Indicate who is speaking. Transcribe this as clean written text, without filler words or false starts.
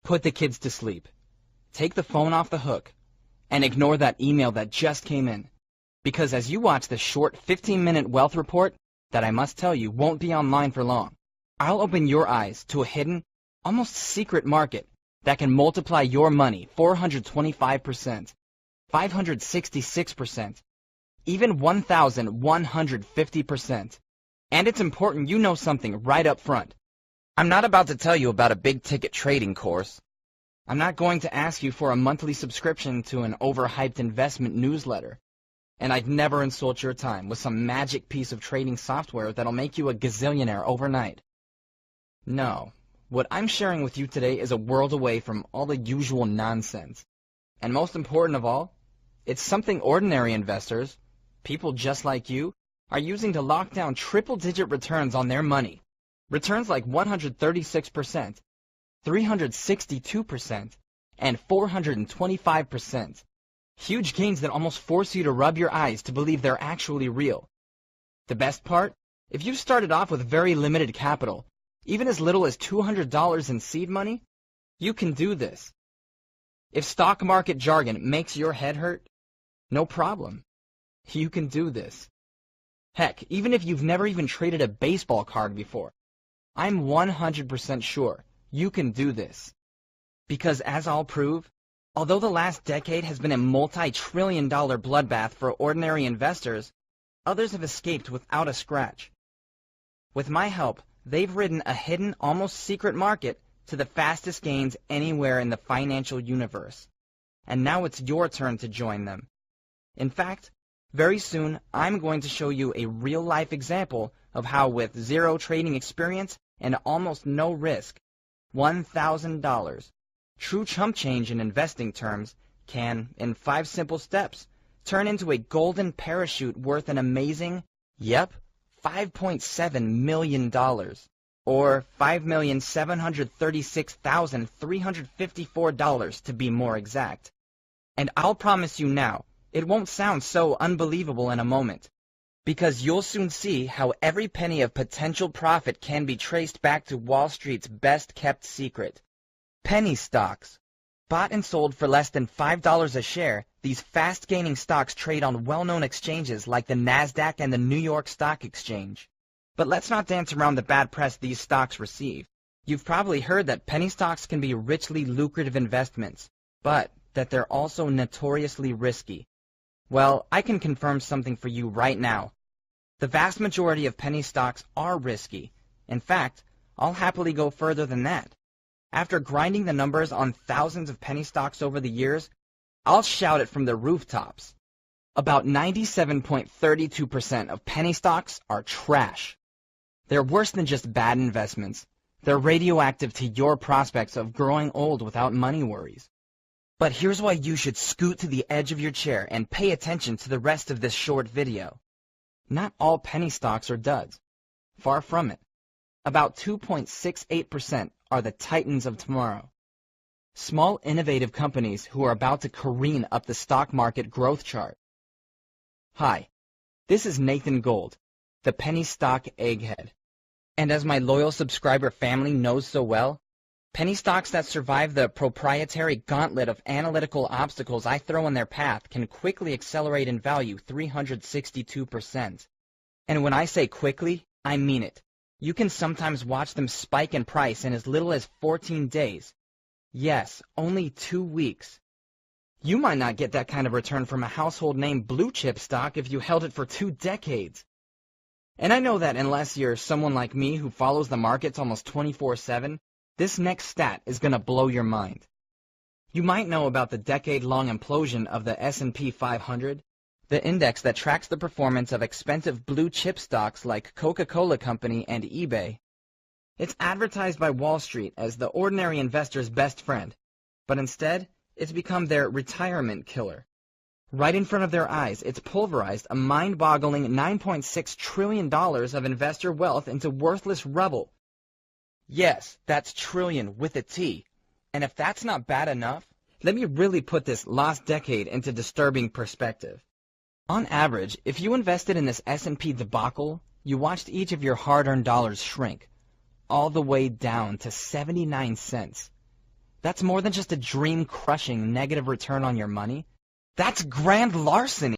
Speaker 1: Put the kids to sleep. Take the phone off the hook and ignore that email that just came in. Because as you watch the short 15-minute wealth report that I must tell you won't be online for long, I'll open your eyes to a hidden, almost secret market that can multiply your money 425%, 566%, even 1,150%. And it's important you know something right up front. I'm not about to tell you about a big-ticket trading course. I'm not going to ask you for a monthly subscription to an overhyped investment newsletter. And I'd never insult your time with some magic piece of trading software that'll make you a gazillionaire overnight. No, what I'm sharing with you today is a world away from all the usual nonsense. And most important of all, it's something ordinary investors, people just like you, are using to lock down triple-digit returns on their money. Returns like 136%, 362%, and 425%. Huge gains that almost force you to rub your eyes to believe they're actually real. The best part? If you started off with very limited capital, even as little as $200 in seed money, you can do this. If stock market jargon makes your head hurt, no problem. You can do this. Heck, even if you've never even traded a baseball card before, I'm 100% sure you can do this. Because as I'll prove, although the last decade has been a multi-trillion-dollar bloodbath for ordinary investors, others have escaped without a scratch. With my help, they've ridden a hidden, almost secret market to the fastest gains anywhere in the financial universe. And now it's your turn to join them. In fact, very soon I'm going to show you a real-life example of how with zero trading experience and almost no risk, $1,000, true chump change in investing terms, can, in 5 simple steps, turn into a golden parachute worth an amazing, $5.7 million, or $5,736,354 to be more exact. And I'll promise you now, it won't sound so unbelievable in a moment, because you'll soon see how every penny of potential profit can be traced back to Wall Street's best-kept secret. Penny stocks. Bought and sold for less than $5 a share, these fast-gaining stocks trade on well-known exchanges like the NASDAQ and the New York Stock Exchange. But let's not dance around the bad press these stocks receive. You've probably heard that penny stocks can be richly lucrative investments, but that they're also notoriously risky. Well, I can confirm something for you right now. The vast majority of penny stocks are risky. In fact, I'll happily go further than that. After grinding the numbers on thousands of penny stocks over the years, I'll shout it from the rooftops. About 97.32% of penny stocks are trash. They're worse than just bad investments. They're radioactive to your prospects of growing old without money worries. But here's why you should scoot to the edge of your chair and pay attention to the rest of this short video. Not all penny stocks are duds. Far from it. About 2.68% are the titans of tomorrow. Small, innovative companies who are about to careen up the stock market growth chart. Hi, this is Nathan Gold, the penny stock egghead. And as my loyal subscriber family knows so well, penny stocks that survive the proprietary gauntlet of analytical obstacles I throw in their path can quickly accelerate in value 362%. And when I say quickly, I mean it. You can sometimes watch them spike in price in as little as 14 days. Yes, only 2 weeks. You might not get that kind of return from a household name blue chip stock if you held it for 2 decades. And I know that unless you're someone like me who follows the markets almost 24/7, this next stat is going to blow your mind. You might know about the decade-long implosion of the S&P 500, the index that tracks the performance of expensive blue chip stocks like Coca-Cola Company and eBay. It's advertised by Wall Street as the ordinary investor's best friend, but instead, it's become their retirement killer. Right in front of their eyes, it's pulverized a mind-boggling $9.6 trillion of investor wealth into worthless rubble. Yes, that's trillion with a T. And if that's not bad enough, let me really put this lost decade into disturbing perspective. On average, if you invested in this S&P debacle, you watched each of your hard-earned dollars shrink, all the way down to 79 cents. That's more than just a dream-crushing negative return on your money. That's grand larceny.